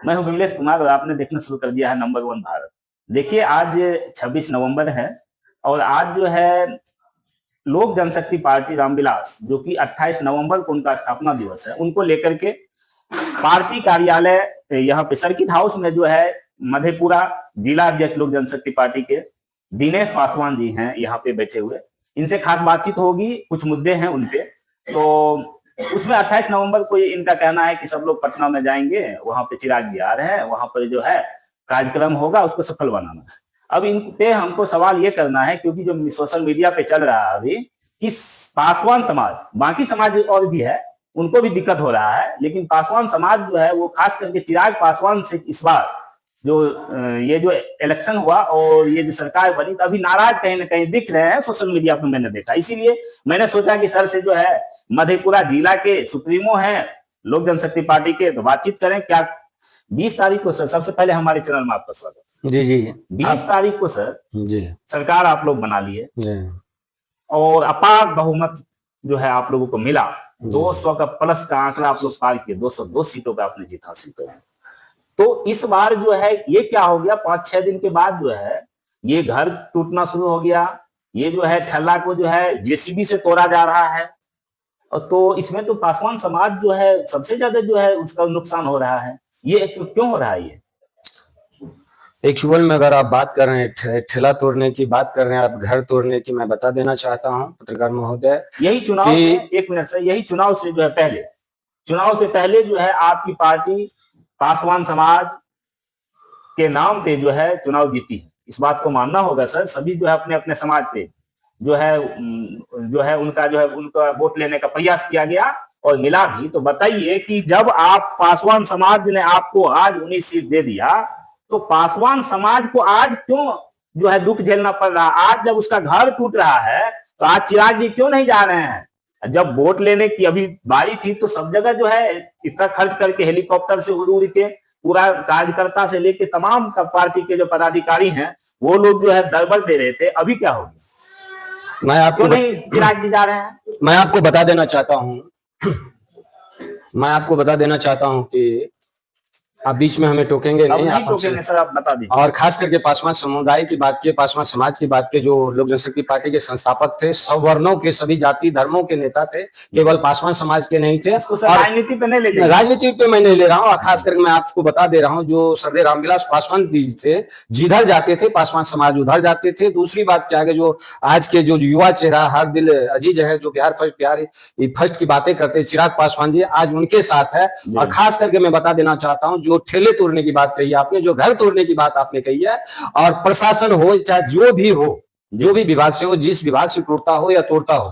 मैं हूं विमलेश कुमार और आपने देखना शुरू कर दिया है नंबर वन भारत। देखिए, आज 26 नवंबर है और आज जो है लोक जनशक्ति पार्टी रामविलास, जो कि 28 नवंबर को उनका स्थापना दिवस है, उनको लेकर के पार्टी कार्यालय यहाँ पे सर्किट हाउस में जो है मधेपुरा जिला अध्यक्ष लोक जनशक्ति पार्टी के दिनेश पासवान जी हैं यहाँ पे बैठे हुए। इनसे खास बातचीत होगी, कुछ मुद्दे हैं उनपे। तो उसमें 28 नवंबर को इनका कहना है कि सब लोग पटना में जाएंगे, वहां पे चिराग जी आ रहे हैं, वहां पर जो है कार्यक्रम होगा, उसको सफल बनाना है। अब इन पे हमको सवाल ये करना है, क्योंकि जो सोशल मीडिया पे चल रहा है अभी कि पासवान समाज, बाकी समाज और भी है, उनको भी दिक्कत हो रहा है, लेकिन पासवान समाज जो है वो खास करके चिराग पासवान से इस बार जो ये जो इलेक्शन हुआ और ये जो सरकार बनी, तो अभी नाराज कहीं ना कहीं दिख रहे हैं सोशल मीडिया पर, मैंने देखा। इसीलिए मैंने सोचा कि सर से जो है मधेपुरा जिला के सुप्रीमो हैं लोक जनशक्ति पार्टी के, तो बातचीत करें क्या। 20 तारीख को सर, सबसे पहले हमारे चैनल में आपका स्वागत। जी जी। 20 तारीख को सर जी सरकार आप लोग बना लिए और अपार बहुमत जो है आप लोगों को मिला, 200 का प्लस का आंकड़ा आप लोग पार किए, 202 सीटों पे आपने जीत हासिल करी। तो इस बार जो है ये क्या हो गया, 5-6 दिन के बाद जो है ये घर टूटना शुरू हो गया, ये जो है ठल्ला को जो है जेसीबी से तोड़ा जा रहा है। और तो इसमें तो पासवान समाज जो है सबसे ज्यादा जो है उसका नुकसान हो रहा है। ये क्यों हो रहा है? ये एक्चुअल में अगर आप बात कर रहे हैं ठेला तोड़ने की, बात कर रहे हैं आप घर तोड़ने की, मैं बता देना चाहता हूं पत्रकार महोदय, यही चुनाव से, एक मिनट से, यही चुनाव से जो है पहले, चुनाव से पहले जो है आपकी पार्टी पासवान समाज के नाम पे जो है चुनाव जीती है। इस बात को मानना होगा सर, सभी जो है अपने अपने समाज पे जो है उनका वोट लेने का प्रयास किया गया और मिला भी। तो बताइए कि जब आप पासवान समाज ने आपको आज 19 सीट दे दिया, तो पासवान समाज को आज क्यों जो है दुख झेलना पड़ रहा? आज जब उसका घर टूट रहा है तो आज चिराग जी क्यों नहीं जा रहे हैं? जब वोट लेने की अभी बारी थी तो सब जगह जो है इतना खर्च करके हेलीकॉप्टर से उड़ उड़ के पूरा कार्यकर्ता से लेके तमाम पार्टी के जो पदाधिकारी हैं वो लोग जो है दरबर दे रहे थे। अभी क्या हो गया? चिराग जी जा रहे हैं? मैं आपको बता देना चाहता हूं कि आप बीच में हमें टोकेंगे नहीं, आप टोकेंगे सर, आप बता दीजिए। और खास करके पासवान समुदाय की बात की, पासवान समाज की बात की, जो लोक जनशक्ति पार्टी के संस्थापक थे, सब वर्णों के, सभी जाति धर्मों के नेता थे, केवल पासवान समाज के नहीं थे। राजनीति पे नहीं ले, राजनीति पे मैं नहीं ले रहा हूँ। खास करके मैं आपको बता दे रहा हूँ, जो सरदेव रामविलास पासवान जी थे, जिधर जाते थे पासवान समाज उधर जाते थे। दूसरी बात क्या है, जो आज के जो युवा चेहरा हर दिल अजीज है, जो बिहार फर्स्ट की बातें करते, चिराग पासवान जी आज उनके साथ है। और खास करके मैं बता देना चाहता हूँ, जो ठेले तोड़ने की बात कही आपने, जो घर तोड़ने की बात आपने कही है, और प्रशासन हो चाहे जो भी हो, जो भी विभाग से हो, जिस विभाग से टूटता हो या तोड़ता हो,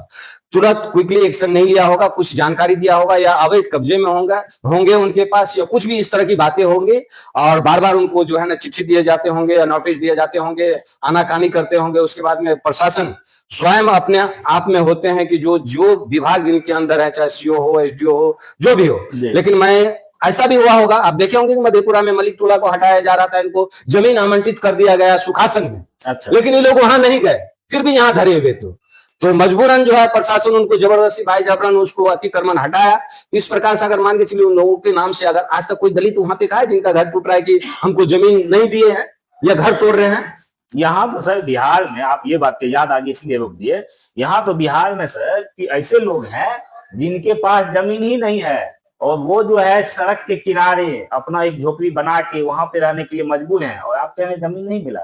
तुरंत क्विकली एक्शन नहीं लिया होगा, कुछ जानकारी दिया होगा, या अवैध कब्जे में होंगे उनके पास, या कुछ भी इस तरह की बातें होंगी, और बार बार उनको जो है ना चिट्ठी दिए जाते होंगे या नोटिस दिए जाते होंगे, आनाकानी करते होंगे। उसके बाद में प्रशासन स्वयं अपने आप में होते हैं कि जो विभाग जिनके अंदर है, चाहे सीओ हो, एसडीओ हो, जो भी हो। लेकिन मैं ऐसा भी हुआ होगा, आप देखे होंगे कि मधेपुरा में मलिक टोला को हटाया जा रहा था, इनको जमीन आवंटित कर दिया गया सुखासन में। अच्छा। लेकिन ये लोग वहां नहीं गए, फिर भी यहाँ धरे हुए थे। तो मजबूरन जो है प्रशासन उनको जबरदस्ती भाई जबरन उसको अतिक्रमण हटाया। इस प्रकार से अगर मान के चलिए, उन लोगों के नाम से अगर आज तक कोई दलित वहां पे कहा है जिनका घर टूट रहा है कि हमको जमीन नहीं दिए हैं या घर तोड़ रहे हैं? यहाँ तो सर बिहार में, आप ये बात के याद आगे इसलिए रोक दिए, यहाँ तो बिहार में सर कि ऐसे लोग हैं जिनके पास जमीन ही नहीं है और वो जो है सड़क के किनारे अपना एक झोपड़ी बना के वहां पे रहने के लिए मजबूर हैं, और आप कह रहे जमीन नहीं मिला,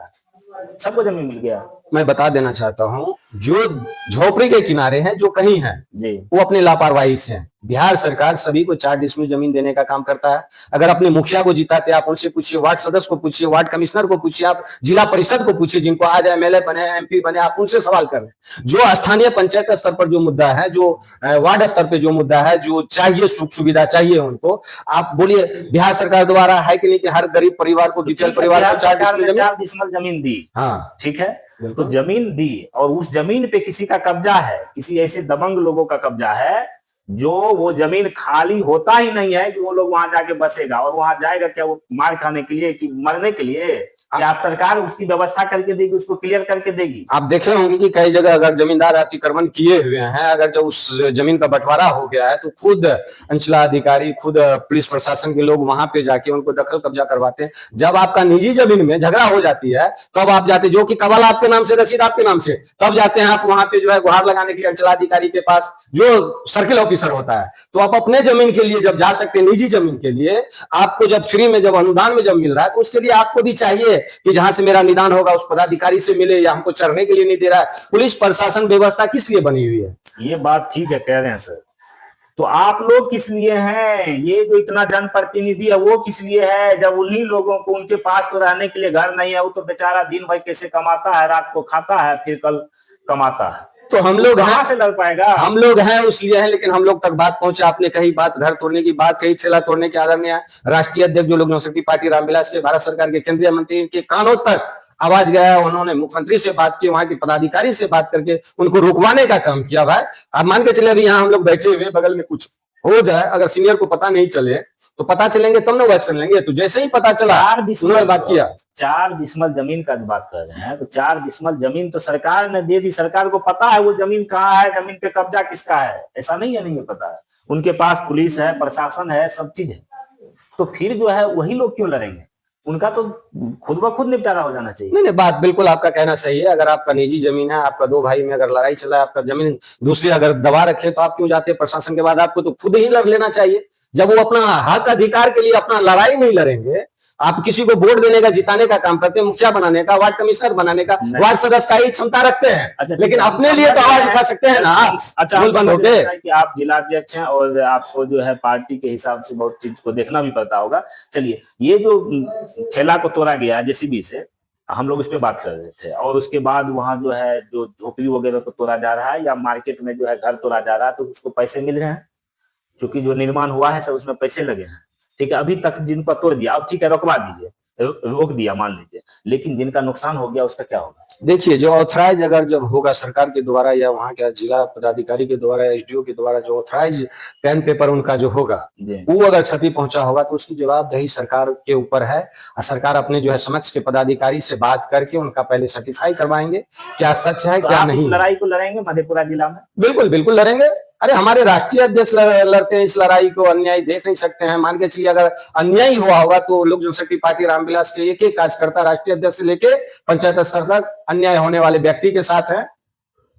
सबको जमीन मिल गया। मैं बता देना चाहता हूँ, जो झोपड़ी के किनारे हैं, जो कहीं हैं, वो अपने लापरवाही से हैं। बिहार सरकार सभी को 4 डिसमिल जमीन देने का काम करता है। अगर अपने मुखिया को जिताते, आप उनसे पूछिए, वार्ड सदस्य को पूछिए, वार्ड कमिश्नर को पूछिए, आप जिला परिषद को पूछिए, जिनको आज एमएलए बने, एमपी बने, आप उनसे सवाल कर रहे हैं। जो स्थानीय पंचायत स्तर पर जो मुद्दा है, जो वार्ड स्तर पर जो मुद्दा है, जो चाहिए सुख सुविधा चाहिए उनको, आप बोलिए बिहार सरकार द्वारा है कि नहीं कि हर गरीब परिवार को, बीपीएल परिवार को 4 डिसमिल जमीन दी। हाँ ठीक है, तो जमीन दी और उस जमीन पे किसी का कब्जा है, किसी ऐसे दबंग लोगों का कब्जा है जो वो जमीन खाली होता ही नहीं है कि वो लोग वहां जाके बसेगा और वहां जाएगा क्या वो मार खाने के लिए कि मरने के लिए? क्या आप सरकार उसकी व्यवस्था करके देगी, उसको क्लियर करके देगी? आप देखे होंगे कि कई जगह अगर जमींदार अतिक्रमण किए हुए हैं, अगर जब उस जमीन का बंटवारा हो गया है तो खुद अंचलाधिकारी, खुद पुलिस प्रशासन के लोग वहां पे जाके उनको दखल कब्जा करवाते हैं। जब आपका निजी जमीन में झगड़ा हो जाती है तब आप जाते, जो कि कवाल आपके नाम से, रसीद आपके नाम से, तब जाते हैं आप वहां पे जो है गुहार लगाने के लिए अंचलाधिकारी के पास, जो सर्किल ऑफिसर होता है। तो आप अपने जमीन के लिए जब जा सकते हैं, निजी जमीन के लिए आपको जब फ्री में, जब अनुदान में जब मिल रहा है, तो उसके लिए आपको भी चाहिए कि जहां से मेरा निदान होगा उस पदाधिकारी से मिले, या हमको चढ़ने के लिए नहीं दे रहा है। पुलिस प्रशासन व्यवस्था किस लिए बनी हुई है? ये बात ठीक है, कह रहे हैं सर। तो आप लोग किस लिए हैं? ये जो इतना जनप्रतिनिधि है वो किस लिए है? जब उन्हीं लोगों को, उनके पास तो रहने के लिए घर नहीं है, वो तो बेचारा दिन भर कैसे कमाता है, रात को खाता है, फिर कल कमाता है। तो हम लोग कहां से लड़ पाएगा? हम लोग हैं उसलिए हैं, लेकिन हम लोग तक बात पहुंचे। आपने कही बात घर तोड़ने की बात कही, ठेला तोड़ने के आदरणीय राष्ट्रीय अध्यक्ष जो लोक जनशक्ति पार्टी रामविलास के, भारत सरकार के केंद्रीय मंत्री के कानों तक आवाज गया। उन्होंने मुख्यमंत्री से बात की, वहां के पदाधिकारी से बात करके उनको रुकवाने का काम किया। भाई आप मान के चले, अभी यहाँ हम लोग बैठे हुए, बगल में कुछ हो जाए, अगर सीनियर को पता नहीं चले तो पता चलेंगे तब ना वो एक्शन लेंगे। तो जैसे ही पता चला उन्होंने बात किया। 4 डिसमल जमीन का बात कर रहे हैं, तो 4 डिसमल जमीन तो सरकार ने दे दी। सरकार को पता है वो जमीन कहाँ है, जमीन पे कब्जा किसका है, ऐसा नहीं है, नहीं पता है। उनके पास पुलिस है, प्रशासन है, सब चीज है। तो फिर जो है वही लोग क्यों लड़ेंगे? उनका तो खुद ब खुद निपटारा हो जाना चाहिए। नहीं, बात बिल्कुल आपका कहना सही है। अगर आपका निजी जमीन है, आपका 2 भाई में अगर लड़ाई चला है, आपका जमीन दूसरी अगर दबा रखे, तो आप क्यों जाते हैं प्रशासन के बाद? आपको तो खुद ही लड़ लेना चाहिए। जब वो अपना हक अधिकार के लिए अपना लड़ाई नहीं लड़ेंगे, आप किसी को वोट देने का, जिताने का काम करते हैं, मुखिया बनाने का, वार्ड कमिश्नर बनाने का, वार्ड सदस्य का ही क्षमता रखते हैं। अच्छा, लेकिन अपने लिए तो आवाज उठा सकते हैं ना। अच्छा, बंद हो गए कि आप जिलाध्यक्ष हैं और आपको जो है पार्टी के हिसाब से बहुत चीज को देखना भी पड़ता होगा। चलिए, ये जो ठेला को तोड़ा गया जेसीबी से, हम लोग इस पे बात कर रहे थे, और उसके बाद वहां जो है जो झोपड़ी वगैरह को तोड़ा जा रहा है, या मार्केट में जो है घर तोड़ा जा रहा है, तो उसको पैसे मिल रहे हैं, क्योंकि जो निर्माण हुआ है सब उसमें पैसे लगे हैं। ठीक है, अभी तक जिनको तोड़ दिया, अब ठीक है रुकवा दीजिए, रोक दिया मान लीजिए, लेकिन जिनका नुकसान हो गया उसका क्या होगा? देखिए, जो ऑथराइज अगर जब होगा सरकार के द्वारा, या वहाँ के जिला पदाधिकारी के द्वारा, एसडीओ के द्वारा, जो ऑथराइज पेन पेपर उनका जो होगा, वो अगर क्षति पहुंचा होगा तो उसकी जवाबदेही सरकार के ऊपर है। और सरकार अपने जो है समक्ष के पदाधिकारी से बात करके उनका पहले सर्टिफाई करवाएंगे, क्या सच है, तो क्या आप नहीं। इस लड़ाई को लड़ेंगे मधेपुरा जिला में? बिल्कुल बिल्कुल लड़ेंगे। अरे हमारे राष्ट्रीय अध्यक्ष लड़ते हैं इस लड़ाई को, अन्याय देख नहीं सकते हैं। मान के चलिए अगर अन्याय हुआ होगा तो लोक जनशक्ति पार्टी रामविलास के एक एक कार्यकर्ता, राष्ट्रीय अध्यक्ष से लेके पंचायत स्तर तक, अन्याय होने वाले व्यक्ति के साथ है।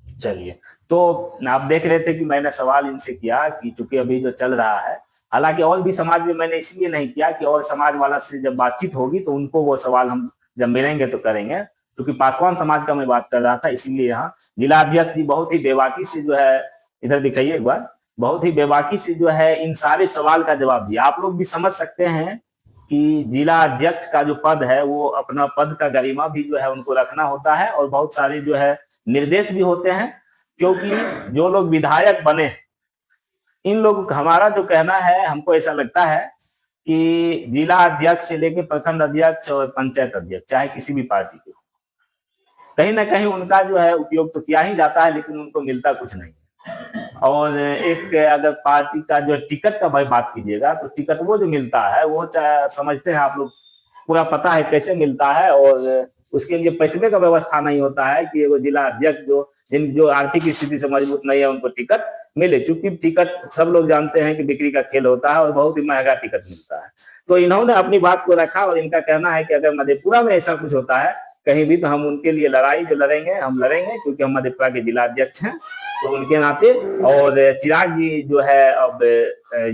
चलिए, तो आप देख रहे थे कि मैंने सवाल इनसे किया कि चूंकि अभी जो चल रहा है, हालांकि और भी समाज में मैंने इसलिए नहीं किया कि और समाज वाला से जब बातचीत होगी तो उनको वो सवाल हम जब मिलेंगे तो करेंगे, क्योंकि पासवान समाज का मैं बात कर रहा था, इसीलिए यहाँ जिला अध्यक्ष जी बहुत ही बेबाकी से जो है, इधर दिखाइए एक बार, बहुत ही बेबाकी से जो है इन सारे सवाल का जवाब दिया। आप लोग भी समझ सकते हैं कि जिला अध्यक्ष का जो पद है वो अपना पद का गरिमा भी जो है उनको रखना होता है, और बहुत सारे जो है निर्देश भी होते हैं, क्योंकि जो लोग विधायक बने, इन लोग, हमारा जो कहना है, हमको ऐसा लगता है कि जिला अध्यक्ष से लेकर प्रखंड अध्यक्ष और पंचायत अध्यक्ष, चाहे किसी भी पार्टी के, कहीं ना कहीं उनका जो है उपयोग तो किया ही जाता है, लेकिन उनको मिलता कुछ नहीं। और एक अगर पार्टी का जो टिकट का भाई बात कीजिएगा, तो टिकट वो जो मिलता है वो समझते हैं आप लोग, पूरा पता है कैसे मिलता है, और उसके लिए पैसे का व्यवस्था नहीं होता है कि वो जिला अध्यक्ष जो आर्थिक स्थिति से मजबूत नहीं है उनको टिकट मिले, क्योंकि टिकट सब लोग जानते हैं कि बिक्री का खेल होता है और बहुत ही महंगा टिकट मिलता है। तो इन्होंने अपनी बात को रखा, और इनका कहना है कि अगर मधेपुरा में ऐसा कुछ होता है कहीं भी, तो हम उनके लिए लड़ाई जो लड़ेंगे, हम लड़ेंगे, क्योंकि हम मधेपुरा के जिला अध्यक्ष हैं, तो उनके नाते। और चिराग जी जो है, अब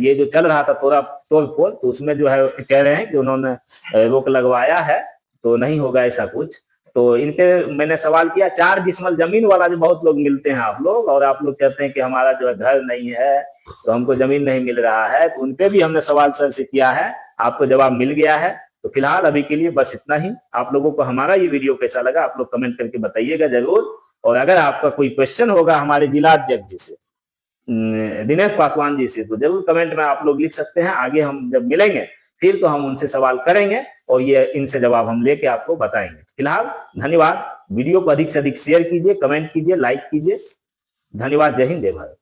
ये जो चल रहा था तोड़ फोड़, तो उसमें जो है कह रहे हैं कि उन्होंने रोक लगवाया है, तो नहीं होगा ऐसा कुछ। तो इनके मैंने सवाल किया, 4 डिसमल जमीन वाला जो बहुत लोग मिलते हैं आप लोग, और आप लोग कहते हैं कि हमारा जो है घर नहीं है, तो हमको जमीन नहीं मिल रहा है, तो उनपे भी हमने सवाल सर से किया है, आपको जवाब मिल गया है। तो फिलहाल अभी के लिए बस इतना ही। आप लोगों को हमारा ये वीडियो कैसा लगा आप लोग कमेंट करके बताइएगा जरूर, और अगर आपका कोई क्वेश्चन होगा हमारे जिला अध्यक्ष जी से, दिनेश पासवान जी से, तो जरूर कमेंट में आप लोग लिख सकते हैं। आगे हम जब मिलेंगे फिर तो हम उनसे सवाल करेंगे, और ये इनसे जवाब हम लेके आपको बताएंगे। फिलहाल धन्यवाद। वीडियो को अधिक से अधिक शेयर कीजिए, कमेंट कीजिए, लाइक कीजिए। धन्यवाद। जय हिंद, जय भारत।